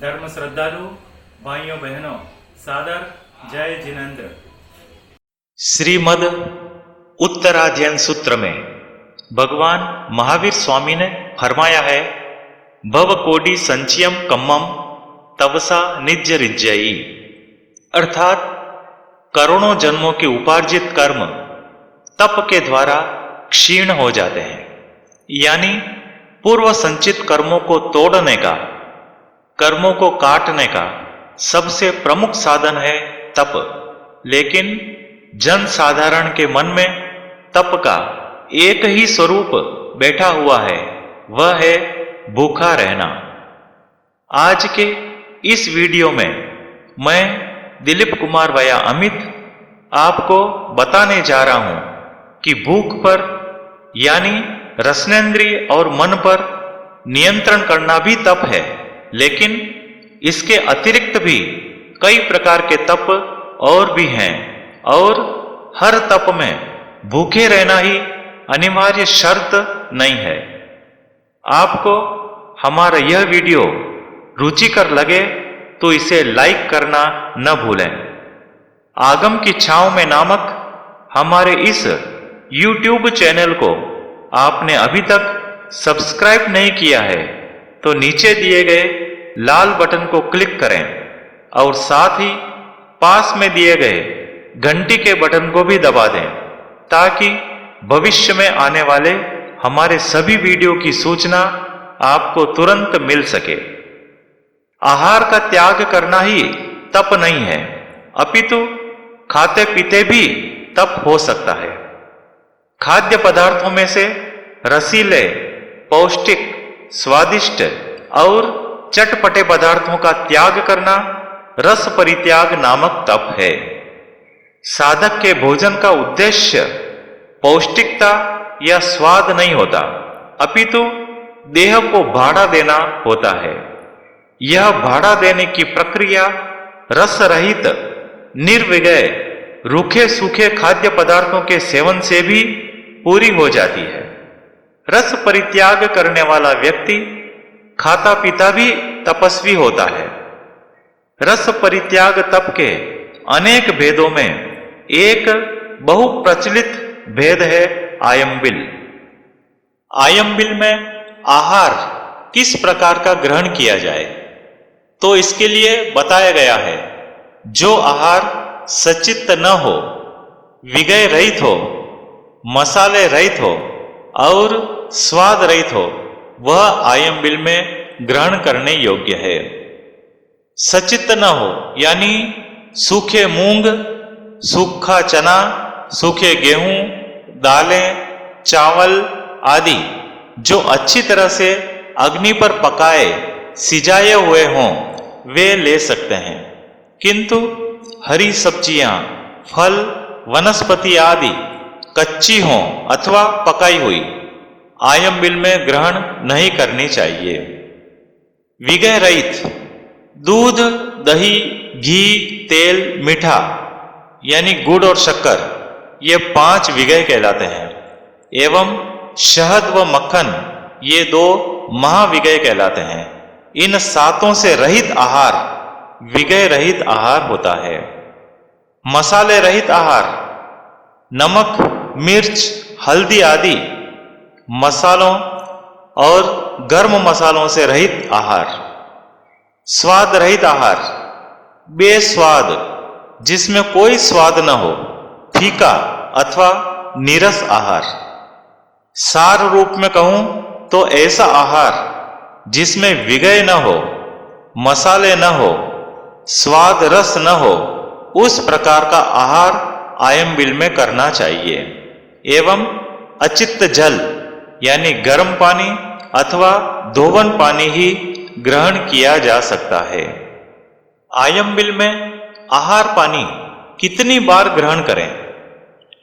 धर्म श्रद्धालु भाइयों बहनों, सादर जय जिनेन्द्र। श्रीमद् उत्तराध्ययन सूत्र में भगवान महावीर स्वामी ने फरमाया है, भव कोटि संचयम कम्मम तवसा निज रिज्जयी, अर्थात करोड़ों जन्मों के उपार्जित कर्म तप के द्वारा क्षीण हो जाते हैं। यानी पूर्व संचित कर्मों को तोड़ने का, कर्मों को काटने का सबसे प्रमुख साधन है तप। लेकिन जन साधारण के मन में तप का एक ही स्वरूप बैठा हुआ है, वह है भूखा रहना। आज के इस वीडियो में मैं दिलीप कुमार वया अमित आपको बताने जा रहा हूं कि भूख पर यानी रसनेंद्रिय और मन पर नियंत्रण करना भी तप है, लेकिन इसके अतिरिक्त भी कई प्रकार के तप और भी हैं और हर तप में भूखे रहना ही अनिवार्य शर्त नहीं है। आपको हमारा यह वीडियो रुचिकर लगे तो इसे लाइक करना न भूलें। आगम की छांव में नामक हमारे इस YouTube चैनल को आपने अभी तक सब्सक्राइब नहीं किया है तो नीचे दिए गए लाल बटन को क्लिक करें और साथ ही पास में दिए गए घंटी के बटन को भी दबा दें, ताकि भविष्य में आने वाले हमारे सभी वीडियो की सूचना आपको तुरंत मिल सके। आहार का त्याग करना ही तप नहीं है, अपितु खाते पीते भी तप हो सकता है। खाद्य पदार्थों में से रसीले, पौष्टिक, स्वादिष्ट और चटपटे पदार्थों का त्याग करना रस परित्याग नामक तप है। साधक के भोजन का उद्देश्य पौष्टिकता या स्वाद नहीं होता, अपितु देह को भाड़ा देना होता है। यह भाड़ा देने की प्रक्रिया रस रहित, निर्विगय, रूखे सूखे खाद्य पदार्थों के सेवन से भी पूरी हो जाती है। रस परित्याग करने वाला व्यक्ति खाता पीता भी तपस्वी होता है। रस परित्याग तप के अनेक भेदों में एक बहुप्रचलित भेद है आयंबिल। आयंबिल में आहार किस प्रकार का ग्रहण किया जाए, तो इसके लिए बताया गया है, जो आहार सचित्त न हो, विगय रहित हो, मसाले रहित हो और स्वाद रहित हो, वह आयंबिल में ग्रहण करने योग्य है। सचित्त न हो यानी सूखे मूंग, सूखा चना, सूखे गेहूं, दालें, चावल आदि जो अच्छी तरह से अग्नि पर पकाए सिजाए हुए हों, वे ले सकते हैं। किंतु हरी सब्जियां, फल, वनस्पति आदि कच्ची हों अथवा पकाई हुई आयंबिल में ग्रहण नहीं करनी चाहिए। विगय रहित दूध, दही, घी, तेल, मीठा यानी गुड़ और शक्कर, ये 5 विगय कहलाते हैं, एवं शहद व मक्खन, ये 2 महाविगय कहलाते हैं। इन 7 से रहित आहार विगय रहित आहार होता है। मसाले रहित आहार, नमक, मिर्च, हल्दी आदि मसालों और गर्म मसालों से रहित आहार। स्वाद रहित आहार, बेस्वाद, जिसमें कोई स्वाद न हो, फीका अथवा नीरस आहार। सार रूप में कहूं तो ऐसा आहार जिसमें विगय न हो, मसाले न हो, स्वाद रस न हो, उस प्रकार का आहार आयंबिल में करना चाहिए। एवं अचित्त जल यानी गर्म पानी अथवा धोवन पानी ही ग्रहण किया जा सकता है। आयंबिल में आहार पानी कितनी बार ग्रहण करें?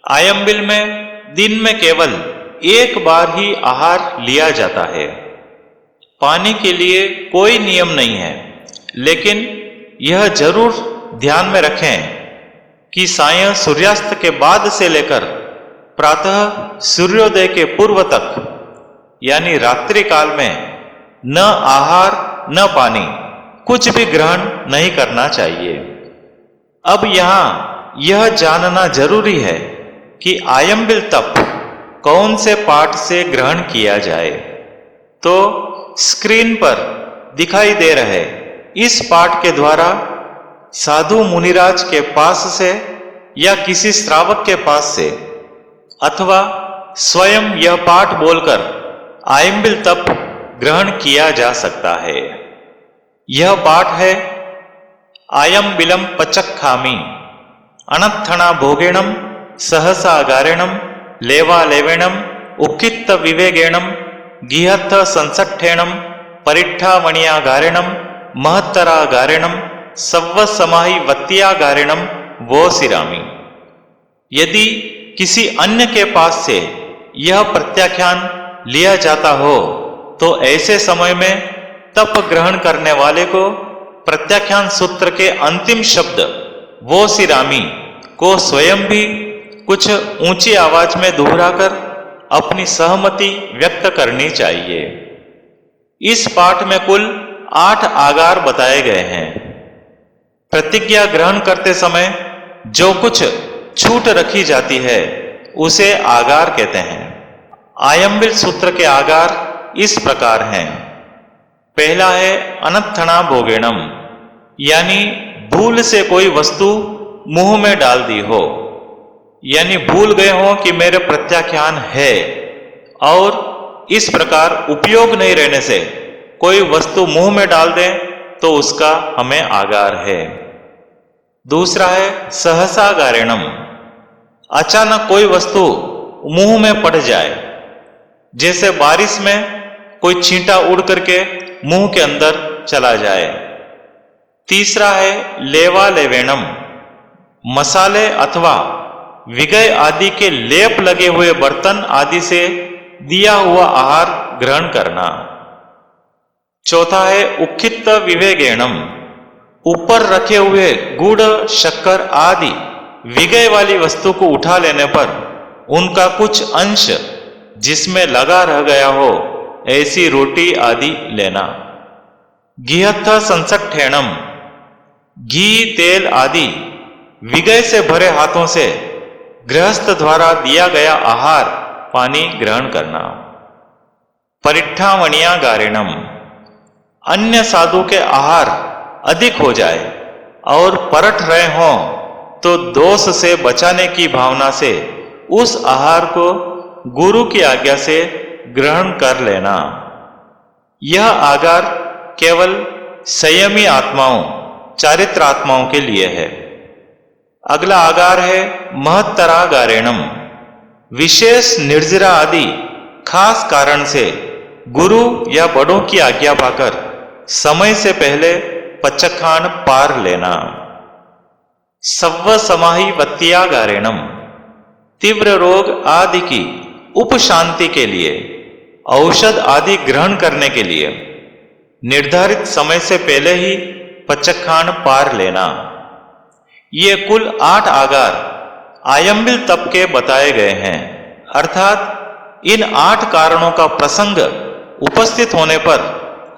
आयंबिल में दिन में केवल एक बार ही आहार लिया जाता है। पानी के लिए कोई नियम नहीं है, लेकिन यह जरूर ध्यान में रखें कि सायं सूर्यास्त के बाद से लेकर प्रातः सूर्योदय के पूर्व तक यानी रात्रि काल में न आहार न पानी कुछ भी ग्रहण नहीं करना चाहिए। अब यहाँ यह जानना जरूरी है कि आयंबिल तप कौन से पाठ से ग्रहण किया जाए। तो स्क्रीन पर दिखाई दे रहे इस पाठ के द्वारा साधु मुनिराज के पास से या किसी श्रावक के पास से अथवा स्वयं यह पाठ बोलकर आयंबिल तप ग्रहण किया जा सकता है। यह पाठ है आयंबिलम पचक्खामि अनत्थना भोगेणम सहसा गारेणम लेवा लेवेणम उक्कित्त विवेगेणम गिहत्थ संसट्ठेणम परिट्ठावणिया गारेणम महत्तरा गारेणम सव्व समाहि वत्तिया गारेणम वो सिरामी। यदि किसी अन्य के पास से यह प्रत्याख्यान लिया जाता हो तो ऐसे समय में तप ग्रहण करने वाले को प्रत्याख्यान सूत्र के अंतिम शब्द वो सिरामी को स्वयं भी कुछ ऊंची आवाज में दोहराकर अपनी सहमति व्यक्त करनी चाहिए। इस पाठ में कुल 8 आगार बताए गए हैं। प्रतिज्ञा ग्रहण करते समय जो कुछ छूट रखी जाती है उसे आगार कहते हैं। आयंबिल सूत्र के आगार इस प्रकार हैं। पहला है अनत्थना भोगेणम, यानी भूल से कोई वस्तु मुंह में डाल दी हो, यानी भूल गए हो कि मेरे प्रत्याख्यान है और इस प्रकार उपयोग नहीं रहने से कोई वस्तु मुंह में डाल दें तो उसका हमें आगार है। दूसरा है सहसा गारेणम, अचानक कोई वस्तु मुंह में पड़ जाए, जैसे बारिश में कोई छींटा उड़ करके मुंह के अंदर चला जाए। तीसरा है लेवा लेवेणम, मसाले अथवा विगय आदि के लेप लगे हुए बर्तन आदि से दिया हुआ आहार ग्रहण करना। चौथा है उक्खित्त विवेगेणम, ऊपर रखे हुए गुड़ शक्कर आदि विगय वाली वस्तु को उठा लेने पर उनका कुछ अंश जिसमें लगा रह गया हो ऐसी रोटी आदि लेना। गिहत्थ संसट्ठेणम, घी तेल आदि विगय से भरे हाथों से गृहस्थ द्वारा दिया गया आहार पानी ग्रहण करना। परिट्ठावणिया गारेणम, अन्य साधु के आहार अधिक हो जाए और परठ रहे हों तो दोष से बचाने की भावना से उस आहार को गुरु की आज्ञा से ग्रहण कर लेना। यह आगार केवल संयमी आत्माओं, चारित्र आत्माओं के लिए है। अगला आगार है महत्तरा गारेणम, विशेष निर्जरा आदि खास कारण से गुरु या बड़ों की आज्ञा पाकर समय से पहले पचखान पार लेना। सव्व समाहि वत्तिया गारेणम, तीव्र रोग आदि की उपशांति के लिए औषध आदि ग्रहण करने के लिए निर्धारित समय से पहले ही पचखान पार लेना। ये कुल 8 आगार आयंबिल तप के बताए गए हैं, अर्थात इन 8 कारणों का प्रसंग उपस्थित होने पर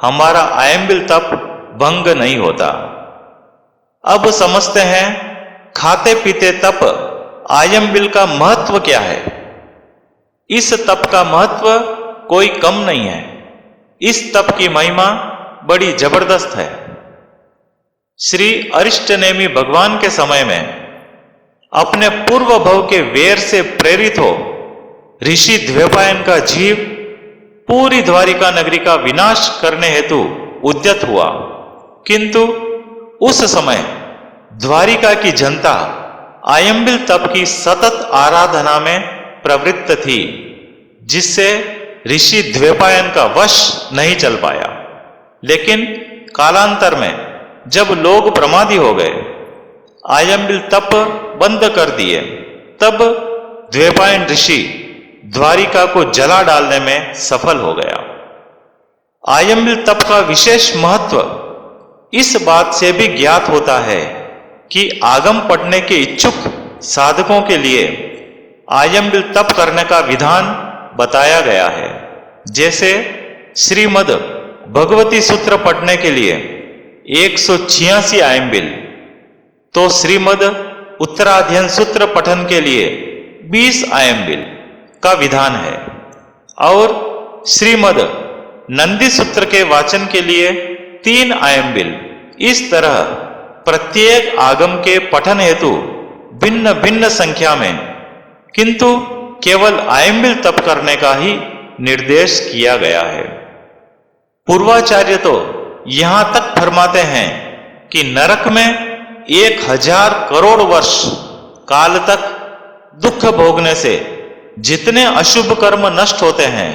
हमारा आयंबिल तप भंग नहीं होता। अब समझते हैं खाते पीते तप आयंबिल का महत्व क्या है। इस तप का महत्व कोई कम नहीं है। इस तप की महिमा बड़ी जबरदस्त है। श्री अरिष्टनेमि भगवान के समय में अपने पूर्व भव के वेर से प्रेरित हो ऋषि द्वैपायन का जीव पूरी द्वारिका नगरी का विनाश करने हेतु उद्यत हुआ, किंतु उस समय द्वारिका की जनता आयंबिल तप की सतत आराधना में प्रवृत्त थी, जिससे ऋषि द्वैपायन का वश नहीं चल पाया। लेकिन कालांतर में जब लोग प्रमादी हो गए, आयंबिल तप बंद कर दिए, तब द्वैपायन ऋषि द्वारिका को जला डालने में सफल हो गया। आयंबिल तप का विशेष महत्व इस बात से भी ज्ञात होता है कि आगम पढ़ने के इच्छुक साधकों के लिए आयंबिल तप करने का विधान बताया गया है। जैसे श्रीमद् भगवती सूत्र पढ़ने के लिए 186 आयम्बिल, तो श्रीमद उत्तराध्ययन सूत्र पठन के लिए 20 आयम्बिल का विधान है और श्रीमद नंदी सूत्र के वाचन के लिए 3 आयम्बिल। इस तरह प्रत्येक आगम के पठन हेतु भिन्न भिन्न संख्या में किंतु केवल आयम्बिल तप करने का ही निर्देश किया गया है। पूर्वाचार्य तो यहां तक फरमाते हैं कि नरक में 1000 करोड़ वर्ष काल तक दुख भोगने से जितने अशुभ कर्म नष्ट होते हैं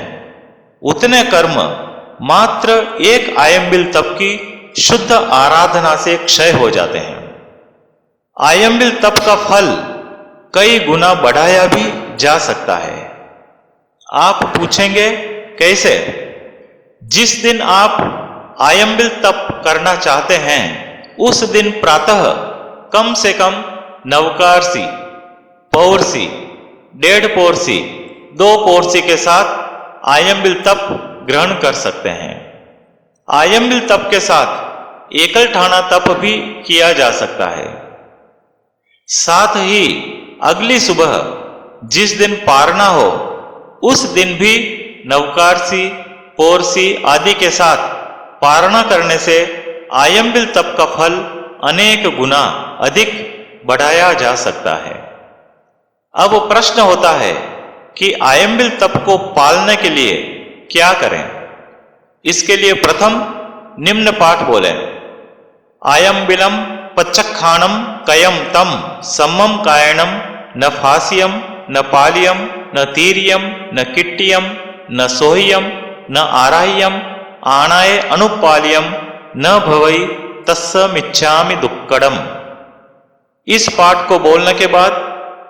उतने कर्म मात्र 1 आयम्बिल तप की शुद्ध आराधना से क्षय हो जाते हैं। आयम्बिल तप का फल कई गुना बढ़ाया भी जा सकता है। आप पूछेंगे कैसे? जिस दिन आप आयम्बिल तप करना चाहते हैं उस दिन प्रातः कम से कम नवकारसी, पौरसी, 1.5 पौरसी, 2 पौरसी के साथ आयम्बिल तप ग्रहण कर सकते हैं। आयम्बिल तप के साथ एकल ठाना तप भी किया जा सकता है। साथ ही अगली सुबह जिस दिन पारना हो उस दिन भी नवकारसी, पौरसी आदि के साथ पारना करने से आयम्बिल तप का फल अनेक गुना अधिक बढ़ाया जा सकता है। अब प्रश्न होता है कि आयम्बिल तप को पालने के लिए क्या करें? इसके लिए प्रथम निम्न पाठ बोलें। आयम्बिलम पच्चखाणम कयम तम सम्मम कायणम न फासियम न पालियम न तीरियम न किट्टियम न सोह्यम न आराह्यम आणाय अनुपालियम न भवई तस्समिच्छामि दुक्कडम। इस पाठ को बोलने के बाद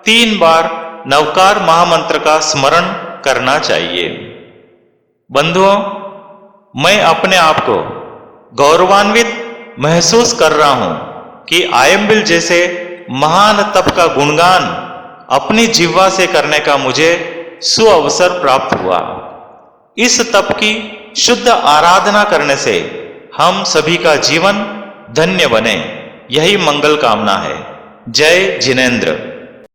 3 बार नवकार महामंत्र का स्मरण करना चाहिए। बंधुओं, मैं अपने आप को गौरवान्वित महसूस कर रहा हूं कि आयम्बिल जैसे महान तप का गुणगान अपनी जिह्वा से करने का मुझे सुअवसर प्राप्त हुआ। इस तप की शुद्ध आराधना करने से हम सभी का जीवन धन्य बने, यही मंगल कामना है। जय जिनेंद्र।